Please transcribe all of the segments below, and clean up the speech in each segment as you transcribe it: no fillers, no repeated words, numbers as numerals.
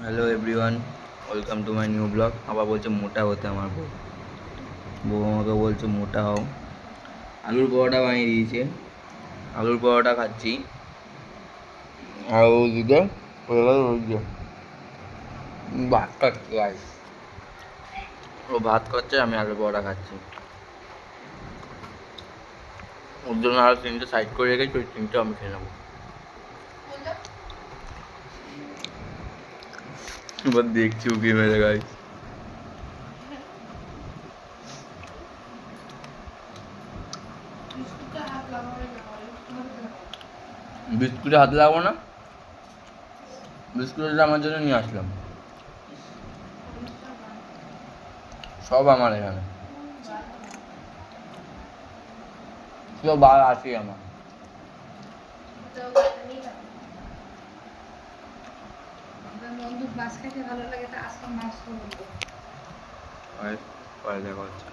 Hello everyone, welcome to my new blog. আবার বলছে মোটা হতে আমার বউ বউ আমাকে বলছে মোটা হও। আলুর পরোটা বানিয়ে দিয়েছে, আলুর পরোটা খাচ্ছি। আর ওইদিকে ভাত খাচ্ছি গাইস। ও ভাত খাচ্ছে, আমি আলুর পরোটা খাচ্ছি। ওর জন্য আরও তিনটে সাইড করে রেখেছি, ওই তিনটে আমি খেয়ে নেবো। এবার দেখছি উকি মেরে গাইস। বিস্কুটে হাত লাগাবো না, বিস্কুটটা আমার জন্য নিয়ে আসলাম। সব আমার এখানে, সব বার আসি আমার। পরে দেখা হচ্ছে।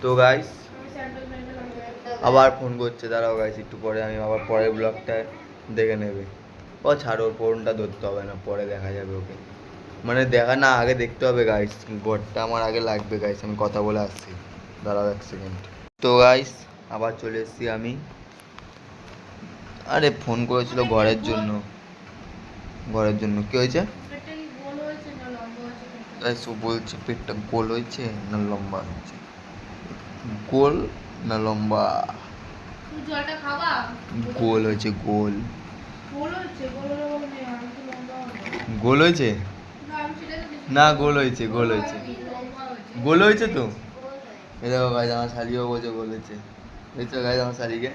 তো গাইস আবার ফোন করছে, দাঁড়াও গাইস একটু পরে, আমি আবার পরের ব্লগটা দেখে নেবে। ও ছাড়ো, ওর ফোনটা ধরতে হবে না, পরে দেখা যাবে ওকে। মানে দেখা না, আগে দেখতে হবে গাইস, ঘরটা আমার আগে লাগবে গাইস। আমি কথা বলে আসছি, দাঁড়াও 1 সেকেন্ড। তো গাইস আবার চলে এসেছি আমি। আরে ফোন করেছিল ঘরের জন্য, ঘরের জন্য কি হয়েছে গাইস? ও বলছে পেটটা গোল হয়েছে না লম্বা হয়েছে, গোল না লম্বা? গোল হয়েছে, গোল গোল হয়েছে না, গোল হয়েছে, গোল হয়েছে, গোল হয়েছে। তো এই দেখো গাইজ, আমার শালিও বলছে গোল হয়েছে। দেখছো গাইজ আমার শালিকে?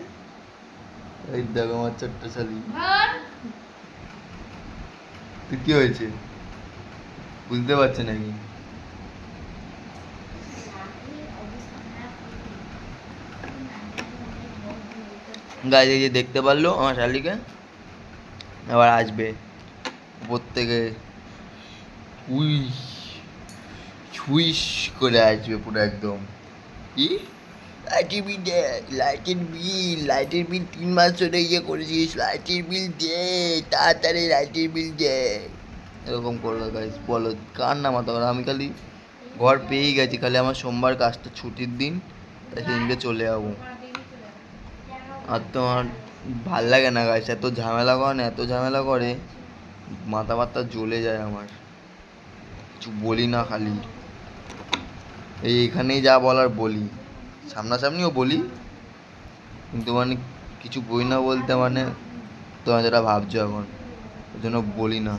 এই দেখো আমার ছোট্ট শালি। তো কি হয়েছে বুঝতে পারছে নাকি? গাইজ এই যে দেখতে পারলো আমার শালিকে, আবার আসবে উপর থেকে উইশ ছুইশ করে আসবে পুরো একদম। কি লাইটের বিল দে, লাইটের বিল, লাইটের বিল 3 মাস ধরে ইয়ে করেছিস, লাইটের বিল দে, তাড়াতাড়ি লাইটের বিল দে। এরকম করলো গাইস, বলো কার নাম মাথা খারাপ? আমি খালি ঘর পেয়েই গেছি, খালি আমার সোমবার কাজটা ছুটির দিন, তাই সেদিনকে চলে যাবো। আর তোমার ভাল লাগে না গাইস, এত ঝামেলা করে না, এত ঝামেলা করে মাথা মাথা জ্বলে যায় আমার। কিছু বলি না, খালি এইখানেই যা বলার বলি, সামনাসামনিও বলি, কিন্তু মানে কিছু বই না বলতে মানে তোমরা যেটা ভাবছো এখন, ওই জন্য বলি না।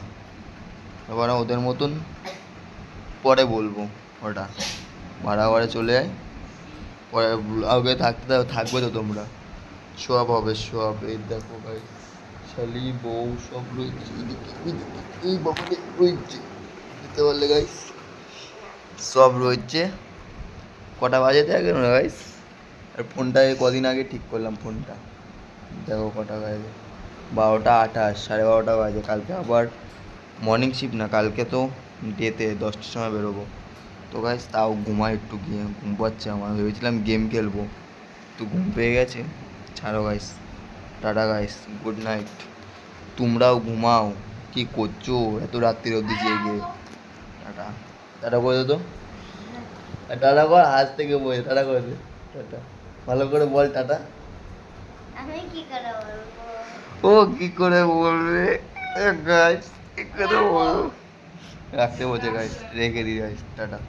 এবার ওদের মতন পরে বলবো, ওটা ভাড়া ঘরে চলে যায়, পরে আগে থাকতে থাকবে তো তোমরা, সব হবে সব। এই দেখো ভাই, শালি বউ সব রয়েছে এই বাবারে রয়েছে, বুঝতে পারলে গাইস? সব রয়েছে। কটা বাজে দেখেন গাইস? আর ফোনটা কদিন আগে ঠিক করলাম ফোনটা, দেখো কটা বাজে, 12টা 28, 12:30 বাজে। কালকে আবার মর্নিং শিফট না, কালকে তো ডেতে 10টার সময় বেরোবো। তো গাইস তাও ঘুমাই একটু, গিয়ে ঘুম পাচ্ছে আমার, ভেবেছিলাম গেম খেলবো, তো ঘুম পেয়ে গেছে। ছাড়ো guys, tata guys, good night. তোমরাও ঘুমাও, কি করছো এত রাত্রির অবধি জেগে? টাটা, টাটা করে দে তো, টাটা কর, আজ থেকে বলে টাটা করে দে, টাটা ভালো করে বল টাটা। ও কি করে বলবে গাইস, কি করে বলবো? রাখতে বলছে গাইস, রেখে দিই গাইস, টাটা।